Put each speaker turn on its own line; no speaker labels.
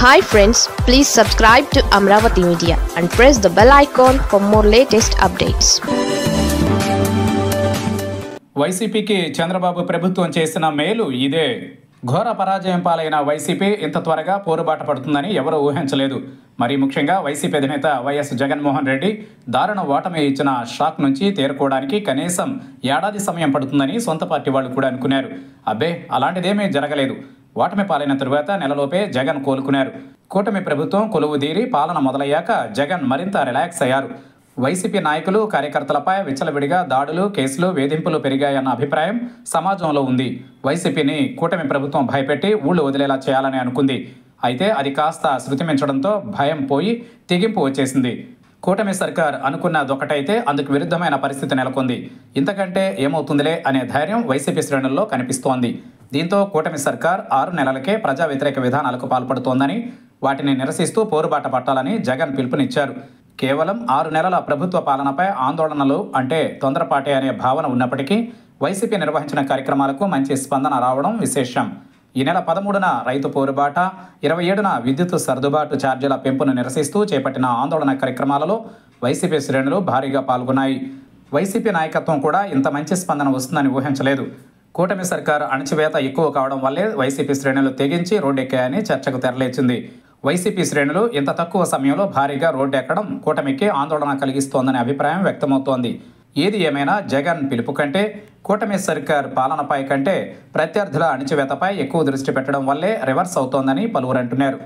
Hi friends, please subscribe to Amravati Media and press the bell icon for more latest updates.
వైసీపీకి చంద్రబాబు ప్రభుత్వం చేసిన మేలు ఇదే. ఘోర పరాజయం పాలైన వైసీపీ ఇంత త్వరగా పోరుబాట పడుతుందని ఎవరూ ఊహించలేదు. మరీ ముఖ్యంగా వైసీపీ అధినేత వైఎస్ జగన్మోహన్ రెడ్డి దారుణ ఓటమి ఇచ్చిన షాక్ నుంచి తేరుకోవడానికి కనీసం ఏడాది సమయం పడుతుందని సొంత పార్టీ వాళ్ళు కూడా అనుకున్నారు. అబ్బే, అలాంటిదేమీ జరగలేదు. ఓటమి పాలైన తరువాత నెలలోపే జగన్ కోలుకున్నారు. కూటమి ప్రభుత్వం కొలువుదీరి పాలన మొదలయ్యాక జగన్ మరింత రిలాక్స్ అయ్యారు. వైసీపీ నాయకులు కార్యకర్తలపై విచ్చలవిడిగా దాడులు, కేసులు, వేధింపులు పెరిగాయన్న అభిప్రాయం సమాజంలో ఉంది. వైసీపీని కూటమి ప్రభుత్వం భయపెట్టి ఊళ్ళు వదిలేలా చేయాలని అనుకుంది. అయితే అది కాస్త శృతిమించడంతో భయం పోయి తెగింపు వచ్చేసింది. కూటమి సర్కార్ అనుకున్నదొకటైతే అందుకు విరుద్ధమైన పరిస్థితి నెలకొంది. ఇంతకంటే ఏమవుతుందిలే అనే ధైర్యం వైసీపీ శ్రేణుల్లో కనిపిస్తోంది. దీంతో కూటమి సర్కార్ 6 నెలలకే ప్రజా వ్యతిరేక విధానాలకు పాల్పడుతోందని, వాటిని నిరసిస్తూ పోరుబాట పట్టాలని జగన్ పిలుపునిచ్చారు. కేవలం 6 నెలల ప్రభుత్వ పాలనపై ఆందోళనలు అంటే తొందరపాటే అనే భావన ఉన్నప్పటికీ వైసీపీ నిర్వహించిన కార్యక్రమాలకు మంచి స్పందన రావడం విశేషం. ఈ నెల 13న రైతు పోరుబాట, 27న విద్యుత్ సర్దుబాటు ఛార్జీల పెంపును నిరసిస్తూ చేపట్టిన ఆందోళన కార్యక్రమాలలో వైసీపీ శ్రేణులు భారీగా పాల్గొన్నాయి. వైసీపీ నాయకత్వం కూడా ఇంత మంచి స్పందన వస్తుందని ఊహించలేదు. కూటమి సర్కారు అణచివేత ఎక్కువ కావడం వల్లే వైసీపీ శ్రేణులు తెగించి రోడ్డెక్కాయని చర్చకు తెరలేచింది. వైసీపీ శ్రేణులు ఇంత తక్కువ సమయంలో భారీగా రోడ్డెక్కడం కూటమికి ఆందోళన కలిగిస్తోందనే అభిప్రాయం వ్యక్తమవుతోంది. ఏది ఏమైనా జగన్ పిలుపు కంటే, కూటమి సర్కార్ పాలనపై కంటే ప్రత్యర్థుల అణచివేతపై ఎక్కువ దృష్టి పెట్టడం వల్లే రివర్స్ అవుతోందని పలువురు అంటున్నారు.